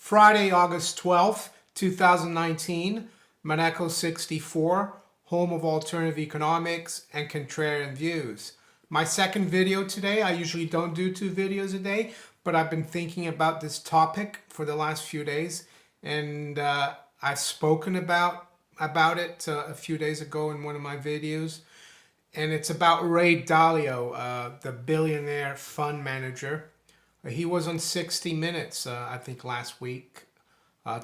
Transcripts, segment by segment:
Friday, August 12th, 2019, Maneco 64, home of alternative economics and contrarian views. My second video today. I usually don't do 2 videos a day, but I've been thinking about this topic for the last few days, and I've spoken about it a few days ago in one of my videos, and it's about Ray Dalio, the billionaire fund manager. He was on 60 Minutes, I think last week,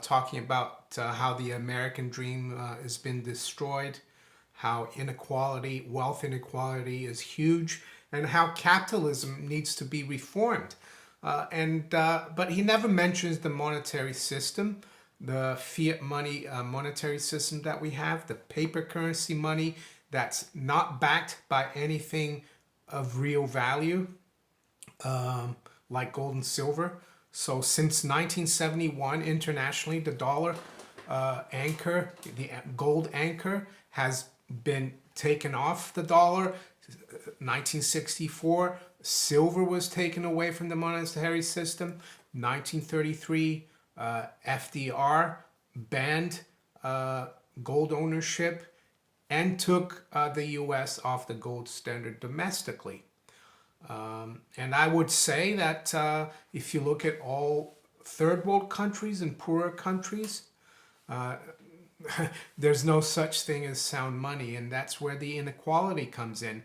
talking about how the American dream has been destroyed, how inequality, wealth inequality is huge, and how capitalism needs to be reformed. But he never mentions the monetary system, the fiat money monetary system that we have, the paper currency money that's not backed by anything of real value. Like gold and silver. So since 1971, internationally, the dollar anchor, the gold anchor, has been taken off the dollar. 1964, silver was taken away from the monetary system. 1933, FDR banned gold ownership and took the U.S. off the gold standard domestically. And I would say that if you look at all third world countries and poorer countries, there's no such thing as sound money, and that's where the inequality comes in.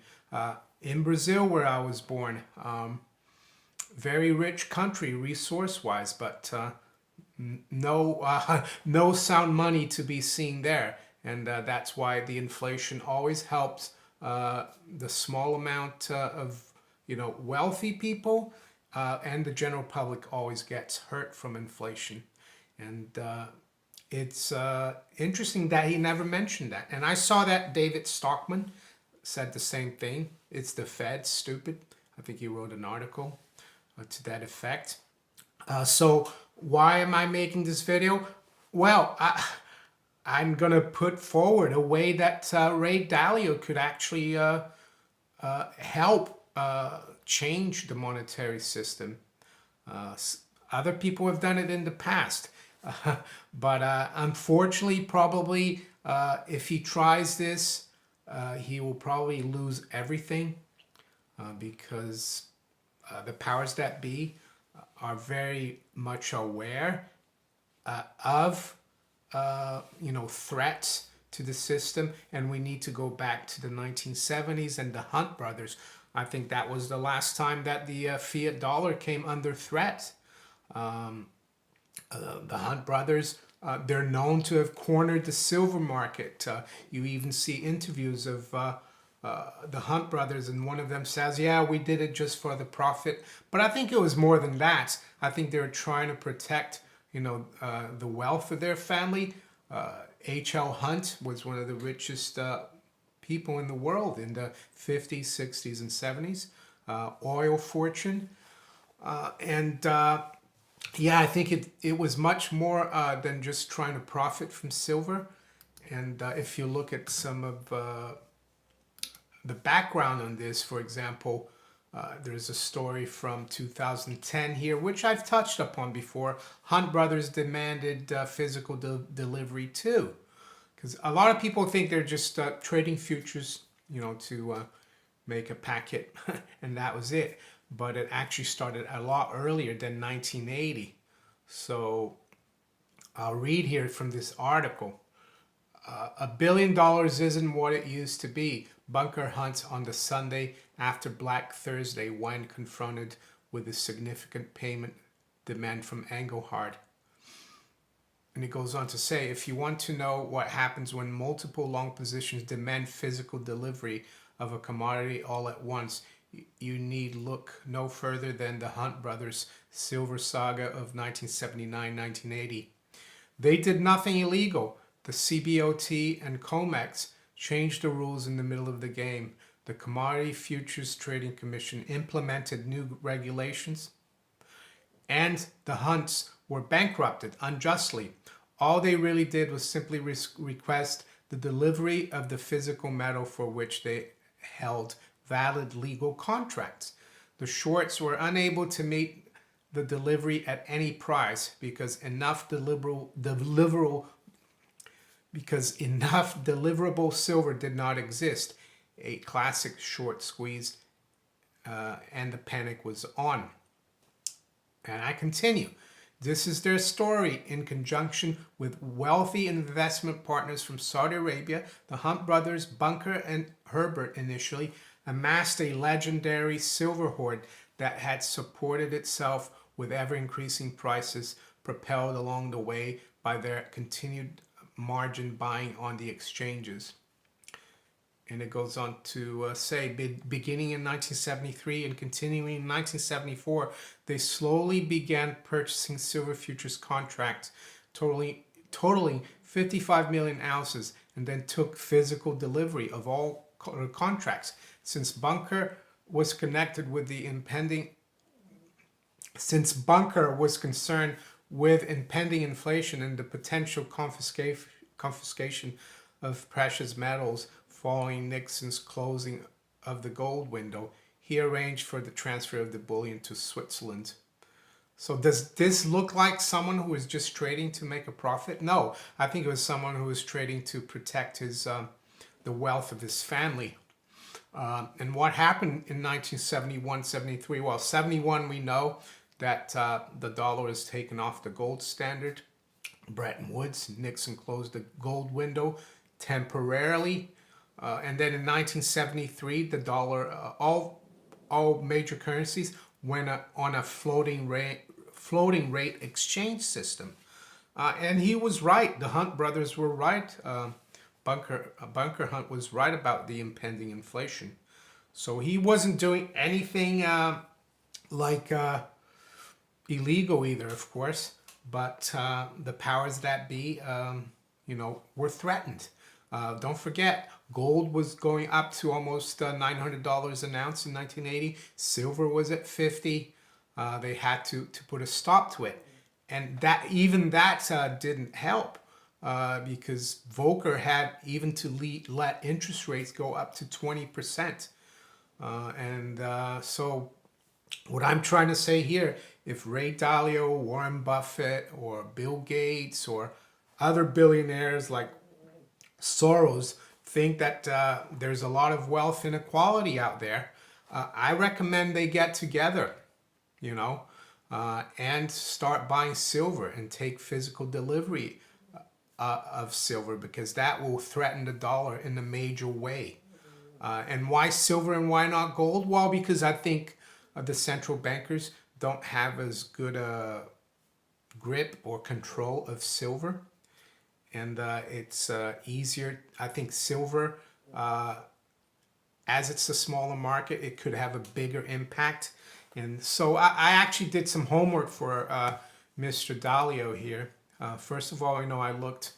In Brazil, where I was born, very rich country resource-wise, but no sound money to be seen there, and that's why the inflation always helps the small amount of wealthy people, and the general public always gets hurt from inflation. And it's interesting that he never mentioned that. And I saw that David Stockman said the same thing. It's the Fed, stupid. I think he wrote an article to that effect. So why am I making this video? Well, I'm going to put forward a way that Ray Dalio could actually help change the monetary system. Other people have done it in the past, but unfortunately, probably if he tries this, he will probably lose everything because the powers that be are very much aware of threats to the system, and we need to go back to the 1970s and the Hunt brothers. I think that was the last time that the fiat dollar came under threat. The Hunt brothers, they're known to have cornered the silver market. You even see interviews of the Hunt brothers, and one of them says, yeah, we did it just for the profit. But I think it was more than that. I think they were trying to protect, the wealth of their family. H.L. Hunt was one of the richest people in the world in the 50s, 60s, and 70s. Oil fortune. Yeah, I think it was much more than just trying to profit from silver. And if you look at some of the background on this, for example, there's a story from 2010 here, which I've touched upon before. Hunt brothers demanded physical delivery too. Because a lot of people think they're just trading futures, to make a packet, and that was it. But it actually started a lot earlier than 1980. So I'll read here from this article. $1 billion isn't what it used to be. Bunker hunts on the Sunday after Black Thursday when confronted with a significant payment demand from Engelhard. And it goes on to say, if you want to know what happens when multiple long positions demand physical delivery of a commodity all at once, you need look no further than the Hunt brothers' silver saga of 1979-1980. They did nothing illegal. The CBOT and COMEX changed the rules in the middle of the game. The Commodity Futures Trading Commission implemented new regulations, and the Hunts were bankrupted unjustly. All they really did was simply request the delivery of the physical metal for which they held valid legal contracts. The shorts were unable to meet the delivery at any price because enough deliverable silver did not exist. A classic short squeeze, and the panic was on. And I continue. This is their story in conjunction with wealthy investment partners from Saudi Arabia. The Hunt brothers, Bunker and Herbert, initially amassed a legendary silver hoard that had supported itself with ever-increasing prices, propelled along the way by their continued margin buying on the exchanges. And it goes on to say, beginning in 1973 and continuing in 1974, they slowly began purchasing silver futures contracts totaling 55 million ounces, and then took physical delivery of all contracts. Since Bunker was concerned with impending inflation and the potential confiscation of precious metals following Nixon's closing of the gold window, he arranged for the transfer of the bullion to Switzerland. So does this look like someone who was just trading to make a profit? No, I think it was someone who was trading to protect the wealth of his family. And what happened in 1971, 73? Well, 71, we know that the dollar is taken off the gold standard. Bretton Woods, Nixon closed the gold window temporarily. And then in 1973, the dollar, all major currencies went on a floating rate exchange system. And he was right. The Hunt brothers were right. Bunker Hunt was right about the impending inflation. So he wasn't doing anything illegal either, of course. But the powers that be, were threatened. Don't forget, gold was going up to almost $900 an ounce in 1980. Silver was at 50. They had to put a stop to it. And that didn't help because Volcker had even to let interest rates go up to 20%. So what I'm trying to say here, if Ray Dalio, Warren Buffett, or Bill Gates, or other billionaires like Soros think that there's a lot of wealth inequality out there, I recommend they get together, and start buying silver and take physical delivery of silver, because that will threaten the dollar in a major way. And why silver and why not gold? Well, because I think the central bankers don't have as good a grip or control of silver. And it's easier. I think silver, as it's a smaller market, it could have a bigger impact. And so I actually did some homework for Mr. Dalio here. First of all, I looked,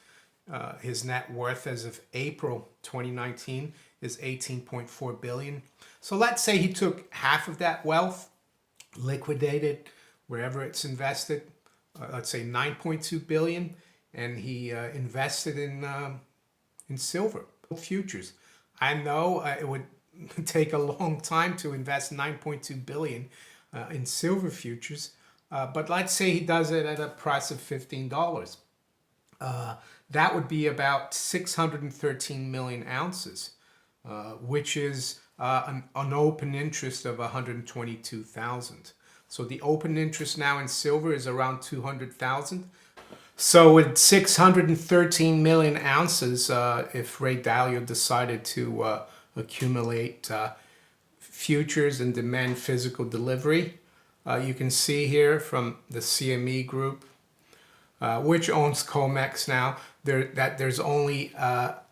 his net worth as of April 2019 is 18.4 billion. So let's say he took half of that wealth, liquidated wherever it's invested, let's say 9.2 billion, and he invested in silver futures. I know it would take a long time to invest 9.2 billion in silver futures, but let's say he does it at a price of $15. That would be about 613 million ounces, which is an open interest of 122,000. So the open interest now in silver is around 200,000. So with 613 million ounces, if Ray Dalio decided to accumulate futures and demand physical delivery, you can see here from the CME group, which owns COMEX now, that there's only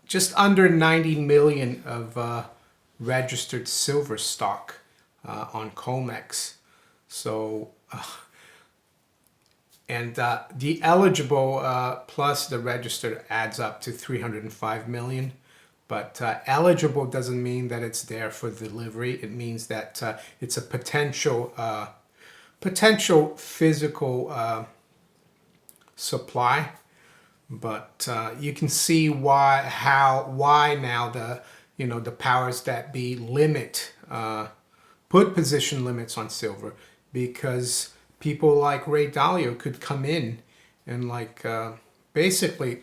just under 90 million of registered silver stock on COMEX. So, and the eligible plus the registered adds up to 305 million. But eligible doesn't mean that it's there for delivery. It means that it's a potential physical supply. But you can see why now the powers that be limit, put position limits on silver, because people like Ray Dalio could come in and basically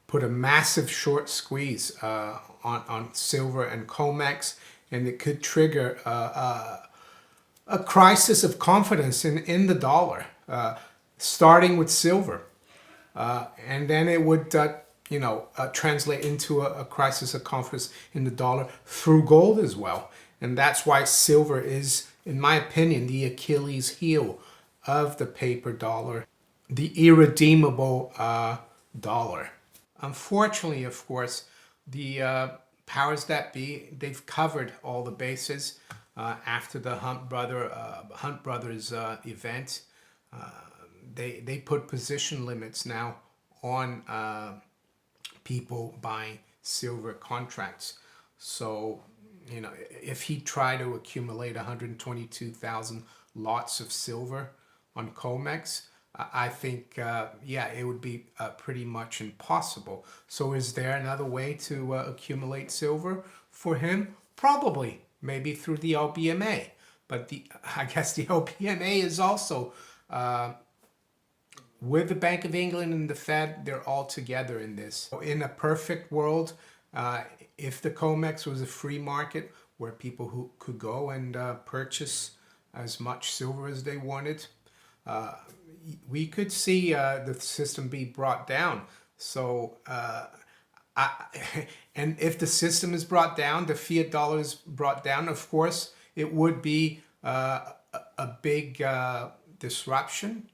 put a massive short squeeze on silver and COMEX, and it could trigger a crisis of confidence in the dollar, starting with silver. And then it would, translate into a crisis of confidence in the dollar through gold as well. And that's why silver is, in my opinion, the Achilles heel of the paper dollar, the irredeemable dollar. Unfortunately, of course, the powers that be, they've covered all the bases after the Hunt Brothers event. They put position limits now on people buying silver contracts. So, if he tried to accumulate 122,000 lots of silver on COMEX, I think, it would be pretty much impossible. So is there another way to accumulate silver for him? Probably, maybe through the LBMA. But I guess the LBMA is also, with the Bank of England and the Fed, they're all together in this. In a perfect world, if the COMEX was a free market where people who could go and purchase as much silver as they wanted, we could see the system be brought down. So, and if the system is brought down, the fiat dollar is brought down, of course, it would be a big disruption.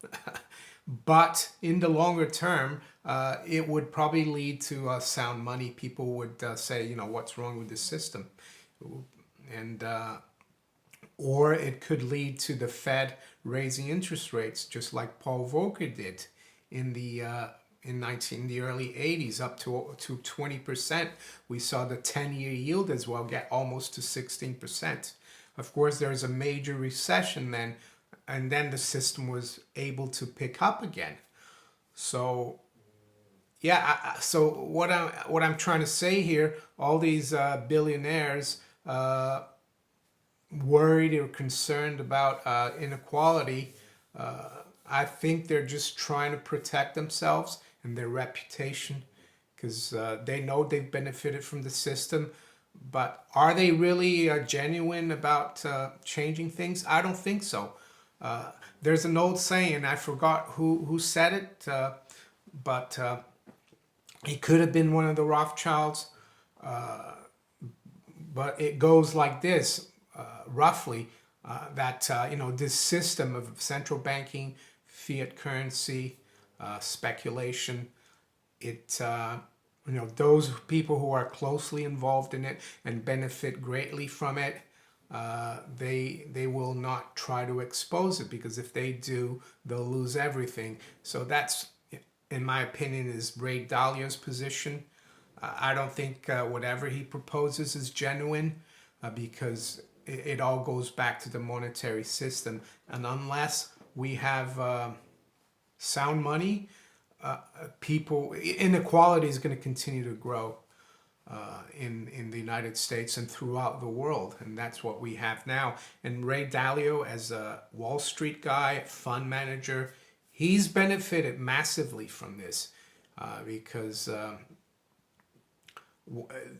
But in the longer term, it would probably lead to sound money. People would say, what's wrong with the system? And or it could lead to the Fed raising interest rates, just like Paul Volcker did in the early 80s, up to 20%. We saw the 10-year yield as well get almost to 16%. Of course, there's a major recession then, and then the system was able to pick up again. So, so what I'm trying to say here, all these billionaires worried or concerned about inequality, I think they're just trying to protect themselves and their reputation, because they know they've benefited from the system. But are they really genuine about changing things? I don't think so. There's an old saying, I forgot who said it, but it could have been one of the Rothschilds, but it goes like this, roughly, that this system of central banking, fiat currency, speculation, those people who are closely involved in it and benefit greatly from it, they will not try to expose it, because if they do, they'll lose everything. So that's, in my opinion, is Ray Dalio's position. I don't think whatever he proposes is genuine, because it all goes back to the monetary system. And unless we have sound money, inequality is going to continue to grow in the United States and throughout the world, and that's what we have now. And Ray Dalio, as a Wall Street guy, fund manager, he's benefited massively from this, because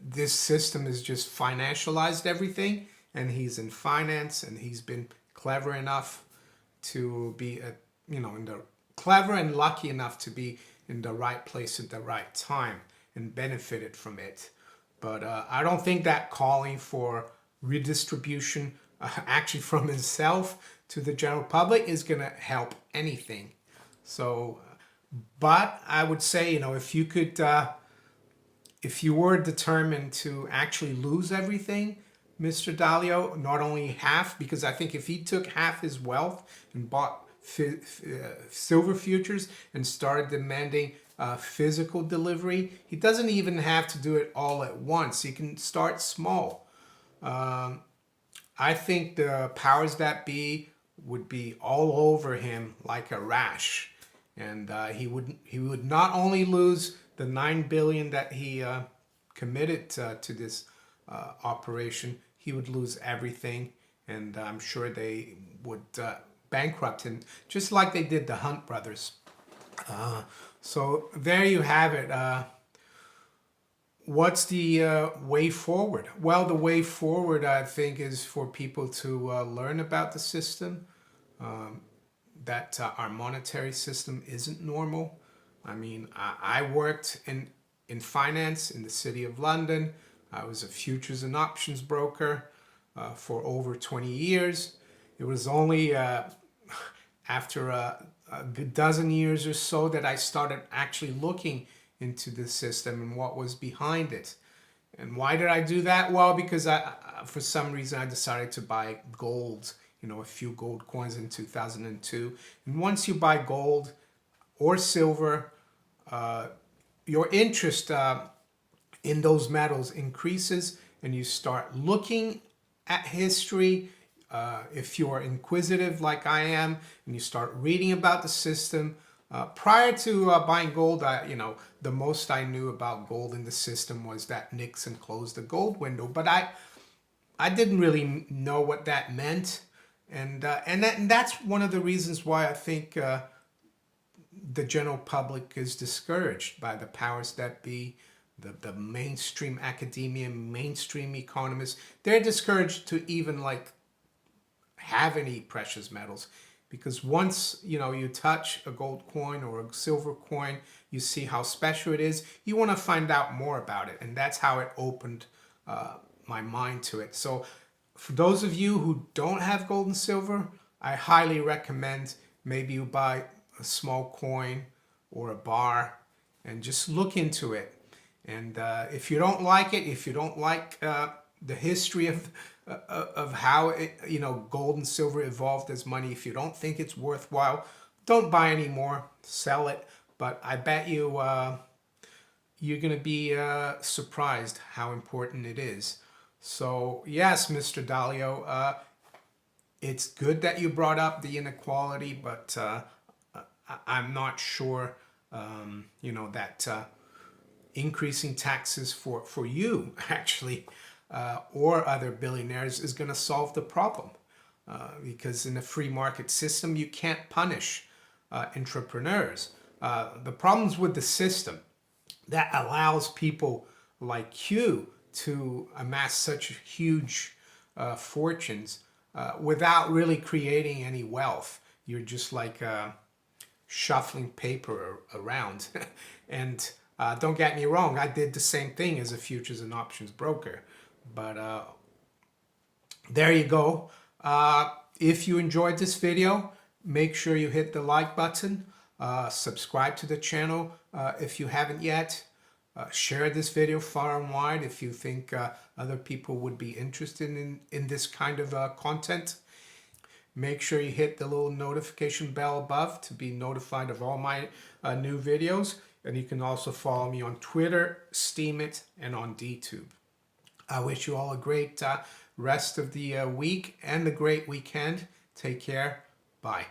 this system has just financialized everything, and he's in finance, and he's been clever enough to be clever and lucky enough to be in the right place at the right time and benefited from it. But I don't think that calling for redistribution actually from himself to the general public is going to help anything. So, but I would say, if you could, if you were determined to actually lose everything, Mr. Dalio, not only half, because I think if he took half his wealth and bought silver futures and started demanding physical delivery, he doesn't even have to do it all at once. He can start small. I think the powers that be would be all over him like a rash, and he would not only lose the $9 billion that he committed to this operation, he would lose everything, and I'm sure they would bankrupt, and just like they did the Hunt brothers. So there you have it. What's the way forward? Well, the way forward, I think, is for people to learn about the system, that our monetary system isn't normal. I mean, I worked in finance in the City of London. I was a futures and options broker for over 20 years. It was only after a dozen years or so that I started actually looking into the system and what was behind it. And why did I do that? Well, because for some reason I decided to buy gold, a few gold coins in 2002. And once you buy gold or silver, your interest in those metals increases, and you start looking at history. If you are inquisitive like I am, and you start reading about the system. Prior to buying gold, the most I knew about gold in the system was that Nixon closed the gold window, but I didn't really know what that meant, and that's one of the reasons why I think the general public is discouraged by the powers that be, the mainstream academia, mainstream economists. They're discouraged to even have any precious metals. Because once, you touch a gold coin or a silver coin, you see how special it is. You want to find out more about it. And that's how it opened my mind to it. So for those of you who don't have gold and silver, I highly recommend maybe you buy a small coin or a bar and just look into it. And if you don't like it, if you don't like the history of how gold and silver evolved as money, if you don't think it's worthwhile, don't buy anymore, sell it. But I bet you you're gonna be surprised how important it is. So yes, Mr. Dalio, it's good that you brought up the inequality, but I'm not sure that increasing taxes for you actually or other billionaires is going to solve the problem, because in a free market system you can't punish entrepreneurs. The problems with the system that allows people like you to amass such huge fortunes without really creating any wealth. You're just like shuffling paper around. And don't get me wrong, I did the same thing as a futures and options broker. But there you go. If you enjoyed this video, make sure you hit the like button. Subscribe to the channel if you haven't yet. Share this video far and wide if you think other people would be interested in this kind of content. Make sure you hit the little notification bell above to be notified of all my new videos. And you can also follow me on Twitter, Steemit, and on DTube. I wish you all a great rest of the week and a great weekend. Take care. Bye.